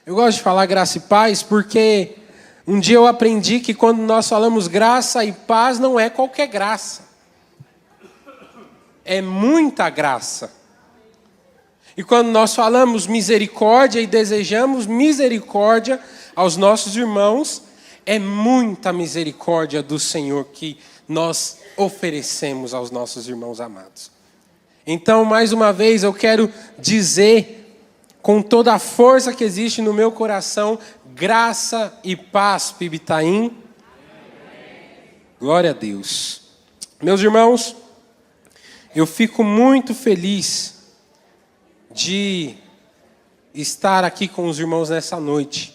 Eu gosto de falar graça e paz porque um dia eu aprendi que quando nós falamos graça e paz não é qualquer graça. É muita graça. E quando nós falamos misericórdia e desejamos misericórdia aos nossos irmãos, é muita misericórdia do Senhor que nós oferecemos aos nossos irmãos amados. Então, mais uma vez, eu quero dizer, com toda a força que existe no meu coração, graça e paz, Pibitaim. Glória a Deus. Meus irmãos, eu fico muito feliz de estar aqui com os irmãos nessa noite.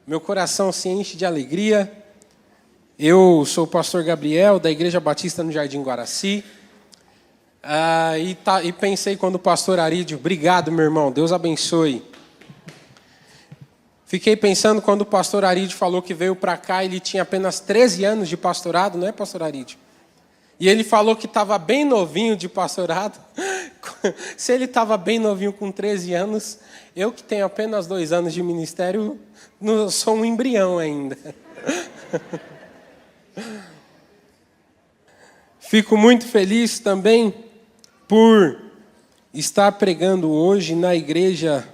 Meu coração se enche de alegria. Eu sou o pastor Gabriel, da Igreja Batista no Jardim Guaraci. E pensei quando o pastor Arídio, obrigado meu irmão, Deus abençoe. Fiquei pensando quando o pastor Arídio falou que veio para cá, ele tinha apenas 13 anos de pastorado, não é, pastor Arídio? E ele falou que estava bem novinho de pastorado. Se ele estava bem novinho com 13 anos, eu que tenho apenas 2 anos de ministério, não sou um embrião ainda. Fico muito feliz também por estar pregando hoje na igreja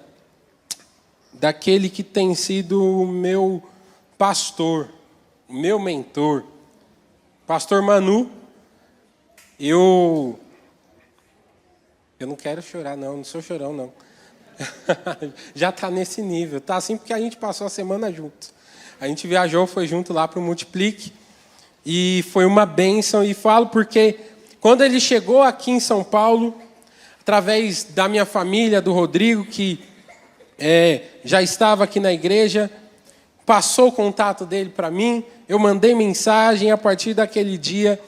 daquele que tem sido o meu pastor, o meu mentor, pastor Manu. Eu não quero chorar, não sou chorão, não. Já está nesse nível, tá assim porque a gente passou a semana juntos. A gente viajou, foi junto lá para o Multiplique, e foi uma bênção, e falo porque quando ele chegou aqui em São Paulo, através da minha família, do Rodrigo, que já estava aqui na igreja, passou o contato dele para mim, eu mandei mensagem, e a partir daquele dia,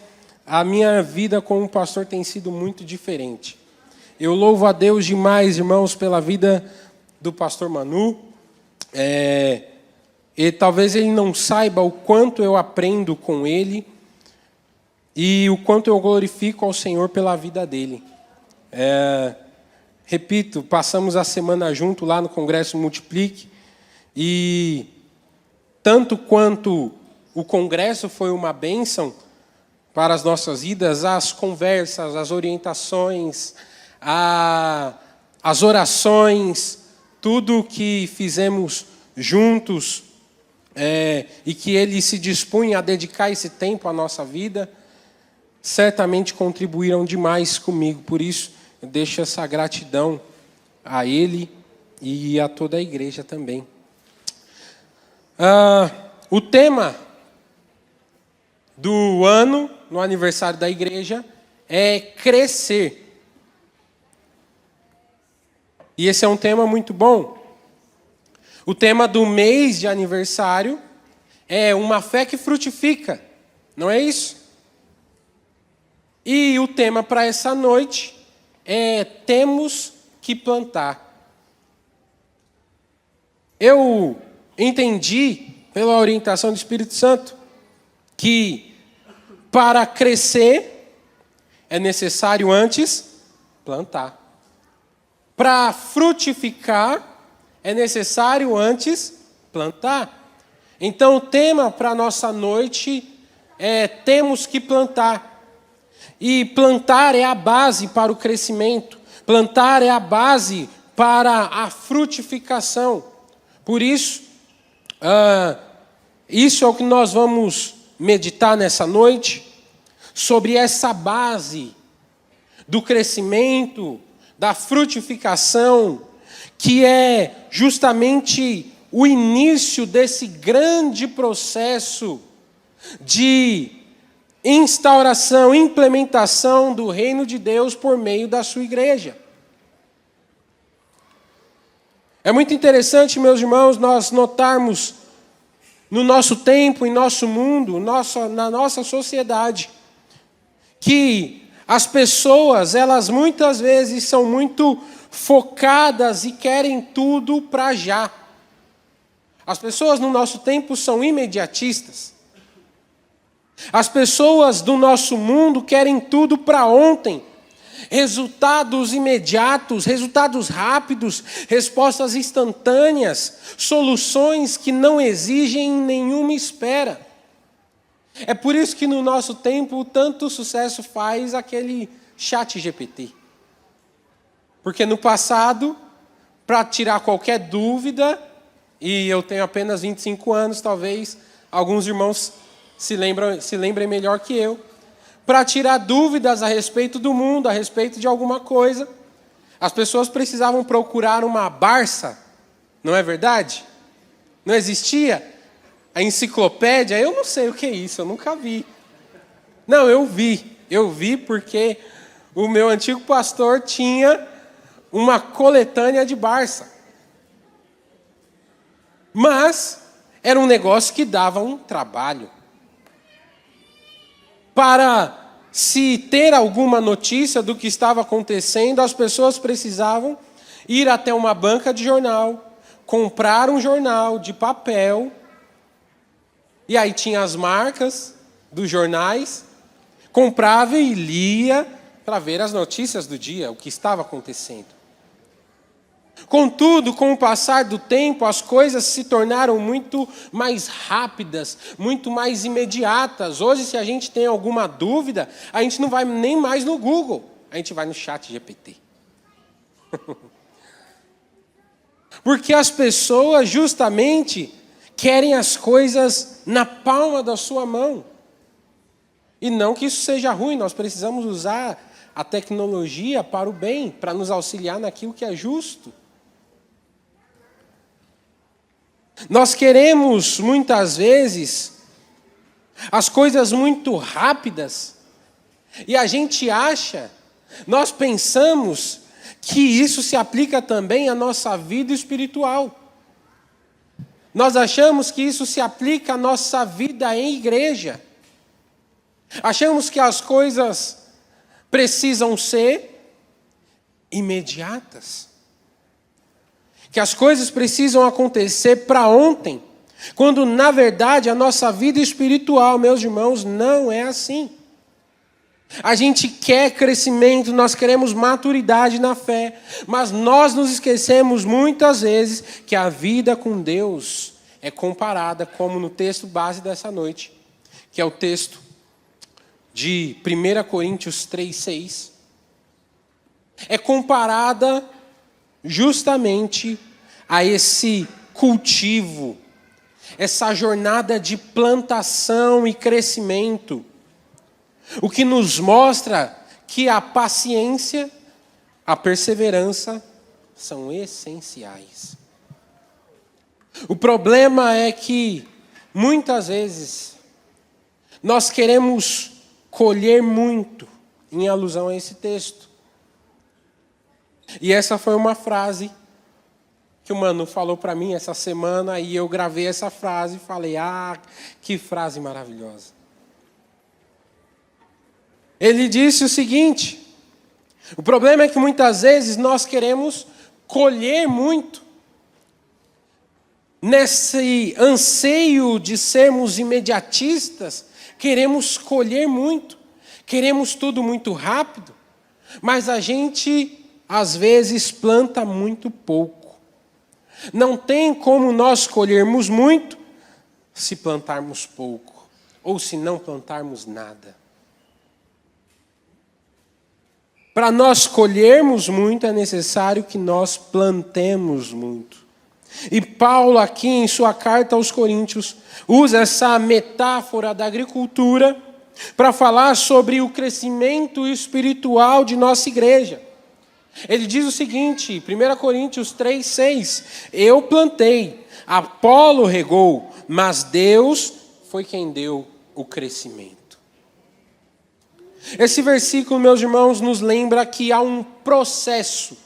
a minha vida como pastor tem sido muito diferente. Eu louvo a Deus demais, irmãos, pela vida do pastor Manu. E talvez ele não saiba o quanto eu aprendo com ele e o quanto eu glorifico ao Senhor pela vida dele. Repito, passamos a semana junto lá no Congresso Multiplique, e tanto quanto o Congresso foi uma bênção para as nossas vidas, as conversas, as orientações, as orações, tudo que fizemos juntos, e que ele se dispunha a dedicar esse tempo à nossa vida, certamente contribuíram demais comigo. Por isso, eu deixo essa gratidão a ele e a toda a igreja também. O tema do ano, no aniversário da igreja, é crescer. E esse é um tema muito bom. O tema do mês de aniversário é uma fé que frutifica, não é isso? E o tema para essa noite é temos que plantar. Eu entendi, pela orientação do Espírito Santo, que para crescer é necessário antes plantar. Para frutificar é necessário antes plantar. Então o tema para a nossa noite é temos que plantar. E plantar é a base para o crescimento. Plantar é a base para a frutificação. Por isso, isso é o que nós vamos meditar nessa noite, sobre essa base do crescimento, da frutificação, que é justamente o início desse grande processo de instauração, implementação do reino de Deus por meio da sua igreja. É muito interessante, meus irmãos, nós notarmos no nosso tempo, em nosso mundo, na nossa sociedade, que as pessoas, elas muitas vezes são muito focadas e querem tudo para já. As pessoas no nosso tempo são imediatistas. As pessoas do nosso mundo querem tudo para ontem. resultados imediatos, resultados rápidos, respostas instantâneas, soluções que não exigem nenhuma espera. É por isso que no nosso tempo tanto sucesso faz aquele ChatGPT. Porque no passado, para tirar qualquer dúvida, e eu tenho apenas 25 anos, talvez alguns irmãos se lembrem melhor que eu, para tirar dúvidas a respeito do mundo, a respeito de alguma coisa, as pessoas precisavam procurar uma Barça, não é verdade? Não existia a enciclopédia, eu não sei o que é isso, eu nunca vi. Não, eu vi porque o meu antigo pastor tinha uma coletânea de Barça. Mas era um negócio que dava um trabalho. Para se ter alguma notícia do que estava acontecendo, as pessoas precisavam ir até uma banca de jornal, comprar um jornal de papel, e aí tinha as marcas dos jornais, comprava e lia para ver as notícias do dia, o que estava acontecendo. Contudo, com o passar do tempo, as coisas se tornaram muito mais rápidas, muito mais imediatas. Hoje, se a gente tem alguma dúvida, a gente não vai nem mais no Google, a gente vai no ChatGPT. Porque as pessoas justamente querem as coisas na palma da sua mão. E não que isso seja ruim, nós precisamos usar a tecnologia para o bem, para nos auxiliar naquilo que é justo. Nós queremos, muitas vezes, as coisas muito rápidas, e a gente acha, nós pensamos que isso se aplica também à nossa vida espiritual. Nós achamos que isso se aplica à nossa vida em igreja. Achamos que as coisas precisam ser imediatas. Que as coisas precisam acontecer para ontem. Quando, na verdade, a nossa vida espiritual, meus irmãos, não é assim. A gente quer crescimento, nós queremos maturidade na fé, mas nós nos esquecemos muitas vezes que a vida com Deus é comparada, como no texto base dessa noite, que é o texto de 1 Coríntios 3:6, é comparada justamente a esse cultivo, essa jornada de plantação e crescimento, o que nos mostra que a paciência, a perseverança são essenciais. O problema é que, muitas vezes, nós queremos colher muito, em alusão a esse texto. E essa foi uma frase que o Manu falou para mim essa semana, e eu gravei essa frase e falei, que frase maravilhosa. Ele disse o seguinte: o problema é que muitas vezes nós queremos colher muito. Nesse anseio de sermos imediatistas, queremos colher muito, queremos tudo muito rápido, mas a gente, às vezes, planta muito pouco. Não tem como nós colhermos muito se plantarmos pouco, ou se não plantarmos nada. Para nós colhermos muito, é necessário que nós plantemos muito. E Paulo, aqui em sua carta aos Coríntios, usa essa metáfora da agricultura para falar sobre o crescimento espiritual de nossa igreja. Ele diz o seguinte, 1 Coríntios 3:6, eu plantei, Apolo regou, mas Deus foi quem deu o crescimento. Esse versículo, meus irmãos, nos lembra que há um processo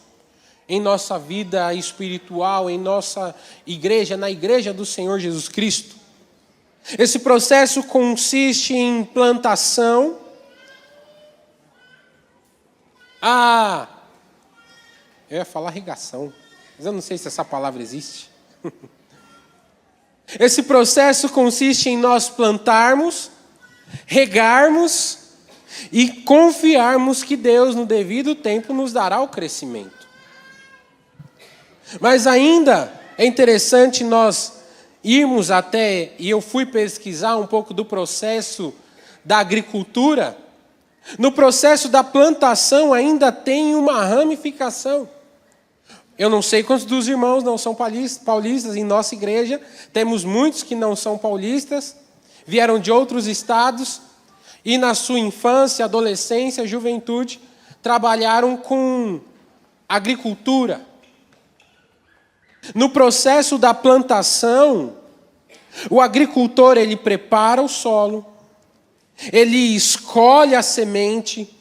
em nossa vida espiritual, em nossa igreja, na igreja do Senhor Jesus Cristo. Esse processo consiste em plantação, eu ia falar regação, mas eu não sei se essa palavra existe. Esse processo consiste em nós plantarmos, regarmos e confiarmos que Deus, no devido tempo, nos dará o crescimento. Mas ainda é interessante nós irmos até, e eu fui pesquisar um pouco do processo da agricultura. No processo da plantação ainda tem uma ramificação. Eu não sei quantos dos irmãos não são paulistas em nossa igreja. Temos muitos que não são paulistas, vieram de outros estados e na sua infância, adolescência, juventude, trabalharam com agricultura. No processo da plantação, o agricultor ele prepara o solo, ele escolhe a semente,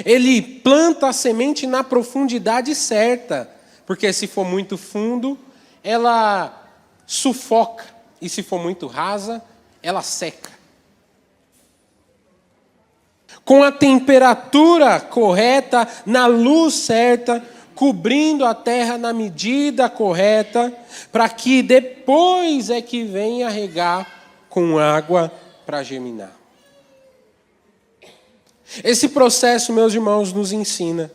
ele planta a semente na profundidade certa, porque se for muito fundo, ela sufoca, e se for muito rasa, ela seca. Com a temperatura correta, na luz certa, cobrindo a terra na medida correta, para que depois é que venha regar com água para germinar. Esse processo, meus irmãos, nos ensina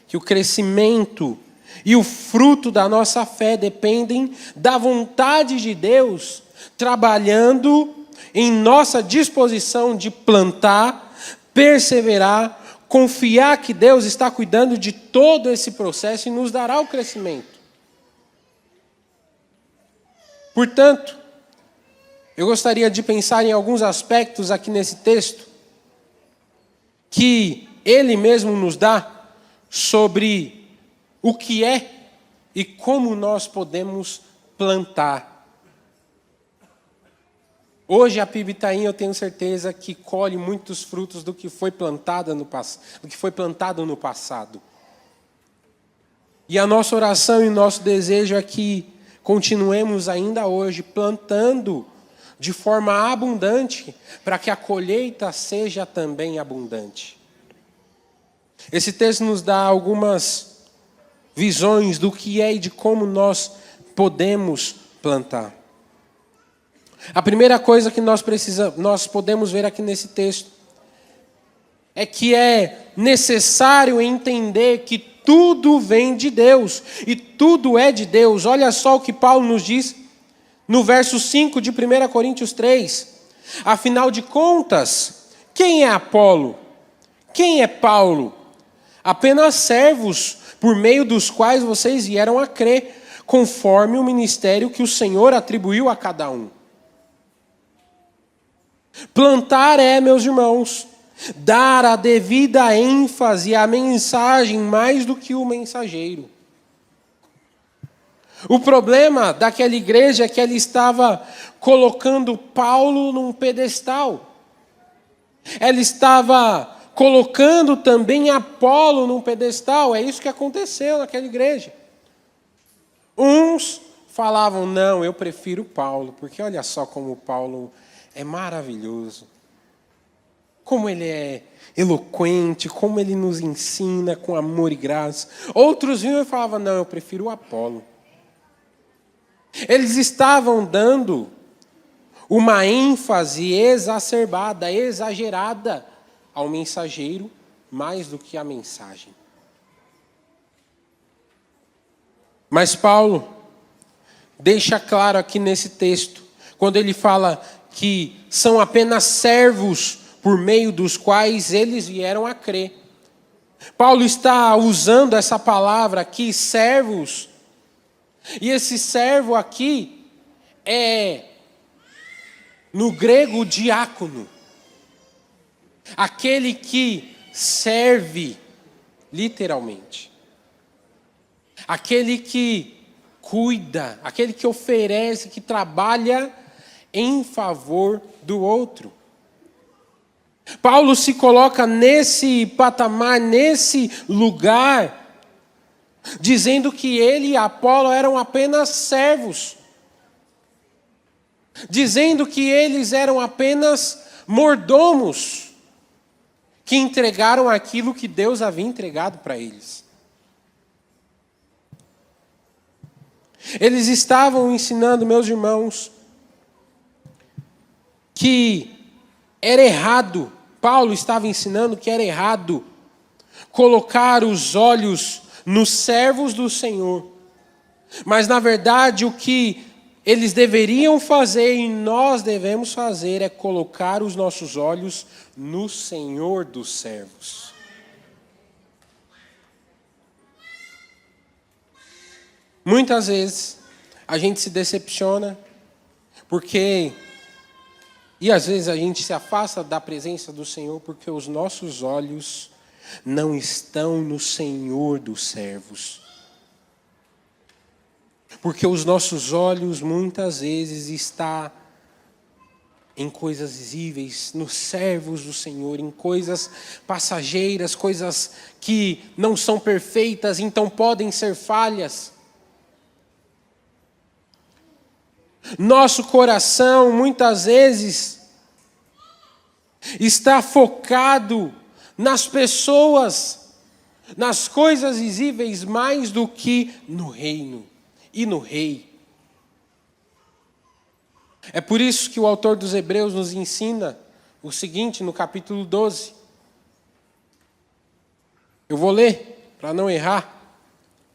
que o crescimento e o fruto da nossa fé dependem da vontade de Deus, trabalhando em nossa disposição de plantar, perseverar, confiar que Deus está cuidando de todo esse processo e nos dará o crescimento. Portanto, eu gostaria de pensar em alguns aspectos aqui nesse texto que ele mesmo nos dá sobre o que é e como nós podemos plantar. Hoje a PIB Itaim, eu tenho certeza que colhe muitos frutos do que foi plantado no passado. E a nossa oração e o nosso desejo é que continuemos ainda hoje plantando de forma abundante, para que a colheita seja também abundante. Esse texto nos dá algumas visões do que é e de como nós podemos plantar. A primeira coisa que nós podemos ver aqui nesse texto é que é necessário entender que tudo vem de Deus e tudo é de Deus. Olha só o que Paulo nos diz no verso 5 de 1 Coríntios 3. Afinal de contas, quem é Apolo? Quem é Paulo? Apenas servos por meio dos quais vocês vieram a crer, conforme o ministério que o Senhor atribuiu a cada um. Plantar é, meus irmãos, dar a devida ênfase à mensagem mais do que o mensageiro. O problema daquela igreja é que ela estava colocando Paulo num pedestal. Ela estava colocando também Apolo num pedestal. É isso que aconteceu naquela igreja. Uns falavam, não, eu prefiro Paulo, porque olha só como Paulo é maravilhoso. Como ele é eloquente, como ele nos ensina com amor e graça. Outros vinham e falavam, não, eu prefiro Apolo. Eles estavam dando uma ênfase exacerbada, exagerada ao mensageiro, mais do que à mensagem. Mas Paulo deixa claro aqui nesse texto, quando ele fala que são apenas servos por meio dos quais eles vieram a crer. Paulo está usando essa palavra aqui, servos. E esse servo aqui é, no grego, diácono. Aquele que serve, literalmente. Aquele que cuida, aquele que oferece, que trabalha em favor do outro. Paulo se coloca nesse patamar, nesse lugar, dizendo que ele e Apolo eram apenas servos. Dizendo que eles eram apenas mordomos, que entregaram aquilo que Deus havia entregado para eles. Eles estavam ensinando, meus irmãos, que era errado Paulo estava ensinando que era errado colocar os olhos nos servos do Senhor. Mas, na verdade, o que eles deveriam fazer e nós devemos fazer é colocar os nossos olhos no Senhor dos servos. Muitas vezes a gente se decepciona e às vezes a gente se afasta da presença do Senhor porque os nossos olhos não estão no Senhor dos servos. Porque os nossos olhos muitas vezes estão em coisas visíveis, nos servos do Senhor, em coisas passageiras, coisas que não são perfeitas, então podem ser falhas. Nosso coração muitas vezes está focado nas pessoas, nas coisas visíveis mais do que no reino e no rei. É por isso que o autor dos Hebreus nos ensina o seguinte no capítulo 12. Eu vou ler para não errar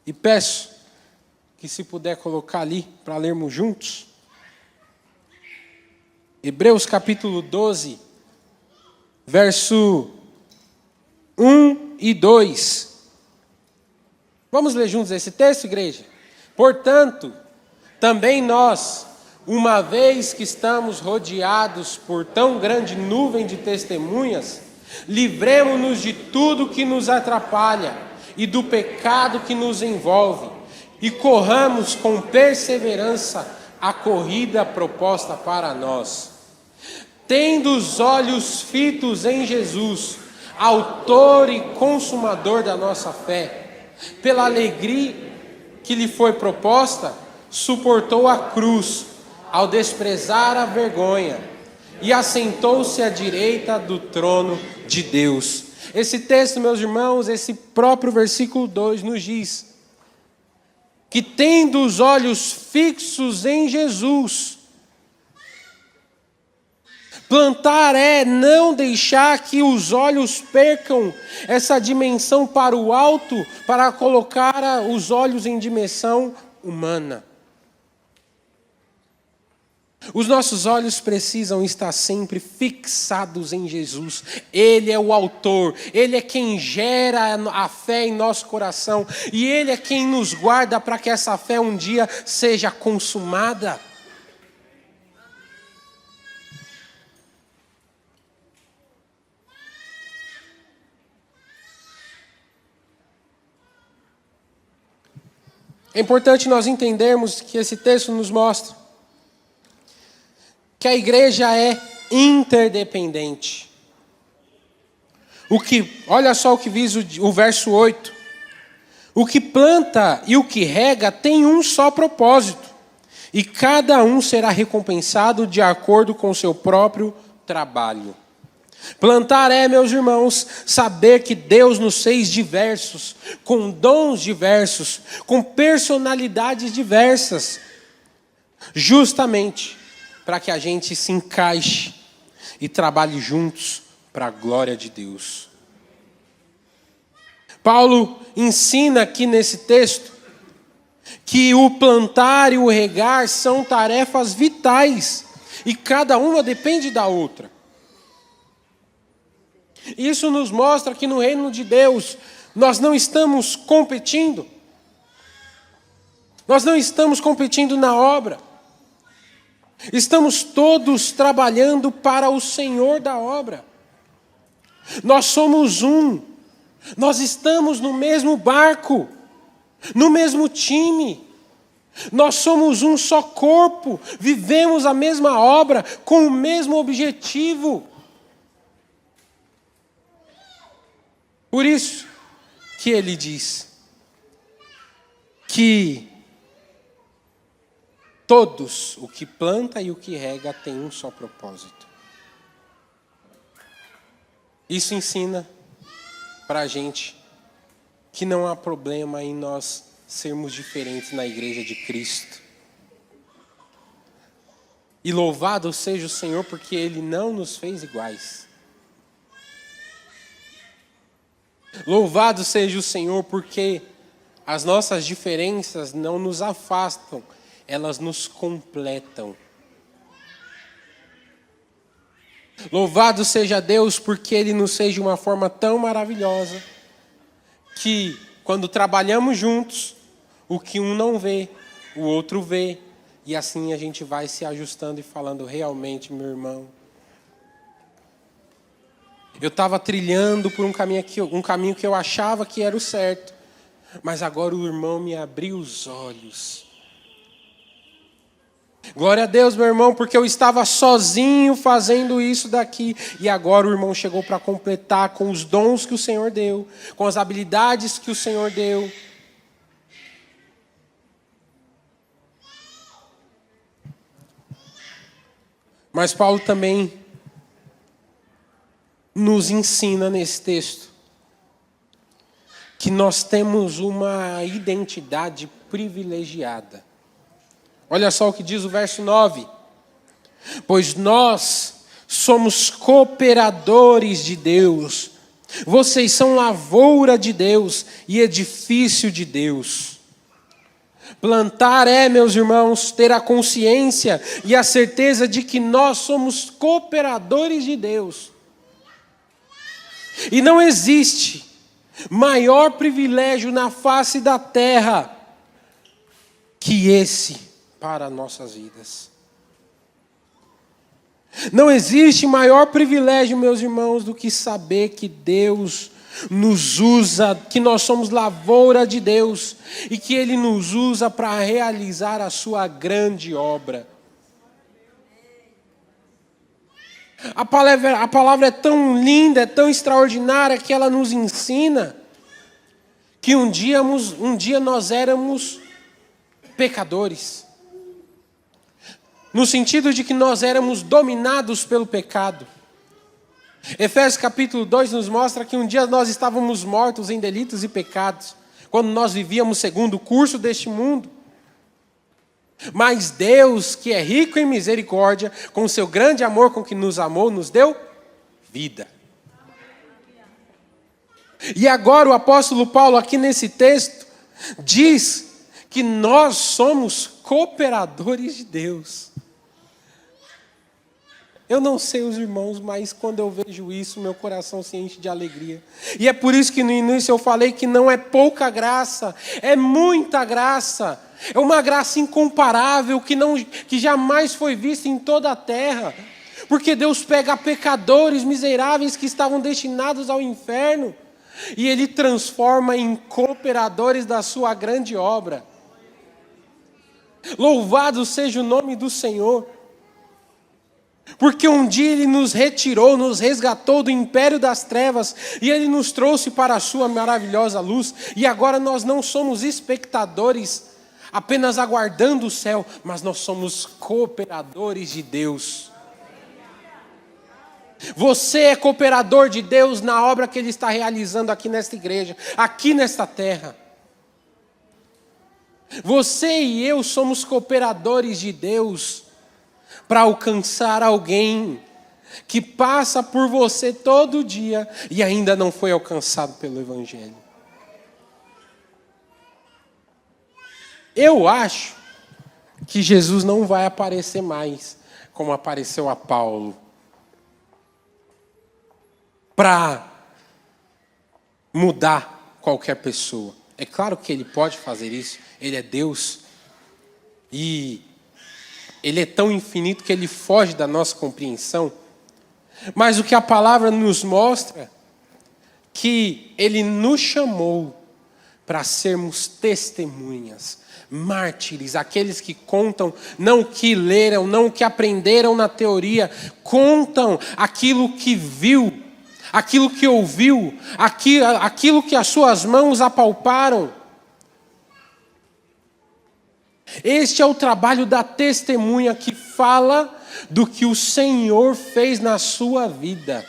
e peço que se puder colocar ali para lermos juntos. Hebreus capítulo 12, verso 1 e 2. Vamos ler juntos esse texto, igreja? Portanto, também nós, uma vez que estamos rodeados por tão grande nuvem de testemunhas, livremo-nos de tudo que nos atrapalha e do pecado que nos envolve, e corramos com perseverança a corrida proposta para nós. Tendo os olhos fitos em Jesus, autor e consumador da nossa fé, pela alegria que lhe foi proposta, suportou a cruz, ao desprezar a vergonha, e assentou-se à direita do trono de Deus. Esse texto, meus irmãos, esse próprio versículo 2 nos diz que tendo os olhos fixos em Jesus, plantar é não deixar que os olhos percam essa dimensão para o alto, para colocar os olhos em dimensão humana. Os nossos olhos precisam estar sempre fixados em Jesus. Ele é o autor, Ele é quem gera a fé em nosso coração e Ele é quem nos guarda para que essa fé um dia seja consumada. É importante nós entendermos que esse texto nos mostra que a igreja é interdependente. Olha só o que diz o verso 8. O que planta e o que rega tem um só propósito, e cada um será recompensado de acordo com o seu próprio trabalho. Plantar é, meus irmãos, saber que Deus nos fez diversos, com dons diversos, com personalidades diversas, justamente para que a gente se encaixe e trabalhe juntos para a glória de Deus. Paulo ensina aqui nesse texto que o plantar e o regar são tarefas vitais e cada uma depende da outra. Isso nos mostra que no reino de Deus nós não estamos competindo. Nós não estamos competindo na obra. Estamos todos trabalhando para o Senhor da obra. Nós somos um. Nós estamos no mesmo barco, no mesmo time. Nós somos um só corpo, vivemos a mesma obra, com o mesmo objetivo. Por isso que ele diz que todos, o que planta e o que rega, tem um só propósito. Isso ensina para a gente que não há problema em nós sermos diferentes na igreja de Cristo. E louvado seja o Senhor porque Ele não nos fez iguais. Louvado seja o Senhor, porque as nossas diferenças não nos afastam, elas nos completam. Louvado seja Deus, porque Ele nos fez de uma forma tão maravilhosa, que quando trabalhamos juntos, o que um não vê, o outro vê, e assim a gente vai se ajustando e falando, realmente, meu irmão, eu estava trilhando por um caminho que eu achava que era o certo, mas agora o irmão me abriu os olhos. Glória a Deus, meu irmão, porque eu estava sozinho fazendo isso daqui, e agora o irmão chegou para completar com os dons que o Senhor deu, com as habilidades que o Senhor deu. Mas Paulo também nos ensina nesse texto que nós temos uma identidade privilegiada. Olha só o que diz o verso 9. Pois nós somos cooperadores de Deus. Vocês são lavoura de Deus e edifício de Deus. Plantar meus irmãos, ter a consciência e a certeza de que nós somos cooperadores de Deus. E não existe maior privilégio na face da terra que esse para nossas vidas. Não existe maior privilégio, meus irmãos, do que saber que Deus nos usa, que nós somos lavoura de Deus e que Ele nos usa para realizar a sua grande obra. A palavra é tão linda, é tão extraordinária que ela nos ensina que um dia nós éramos pecadores. No sentido de que nós éramos dominados pelo pecado. Efésios capítulo 2 nos mostra que um dia nós estávamos mortos em delitos e pecados, quando nós vivíamos segundo o curso deste mundo. Mas Deus, que é rico em misericórdia, com o seu grande amor com que nos amou, nos deu vida. E agora o apóstolo Paulo, aqui nesse texto, diz que nós somos cooperadores de Deus. Eu não sei os irmãos, mas quando eu vejo isso, meu coração se enche de alegria. E é por isso que no início eu falei que não é pouca graça, é muita graça. É uma graça incomparável que jamais foi vista em toda a terra. Porque Deus pega pecadores miseráveis que estavam destinados ao inferno e Ele transforma em cooperadores da sua grande obra. Louvado seja o nome do Senhor. Porque um dia Ele nos retirou, nos resgatou do império das trevas e Ele nos trouxe para a sua maravilhosa luz. E agora nós não somos espectadores, apenas aguardando o céu, mas nós somos cooperadores de Deus. Você é cooperador de Deus na obra que Ele está realizando aqui nesta igreja, aqui nesta terra. Você e eu somos cooperadores de Deus para alcançar alguém que passa por você todo dia e ainda não foi alcançado pelo Evangelho. Eu acho que Jesus não vai aparecer mais como apareceu a Paulo, para mudar qualquer pessoa. É claro que Ele pode fazer isso, Ele é Deus e Ele é tão infinito que Ele foge da nossa compreensão. Mas o que a palavra nos mostra, que Ele nos chamou para sermos testemunhas, mártires, aqueles que contam não o que leram, não o que aprenderam na teoria, contam aquilo que viu, aquilo que ouviu, aquilo que as suas mãos apalparam. Este é o trabalho da testemunha que fala do que o Senhor fez na sua vida.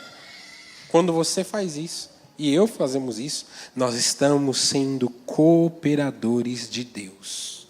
Quando você faz isso, e eu fazemos isso, nós estamos sendo cooperadores de Deus.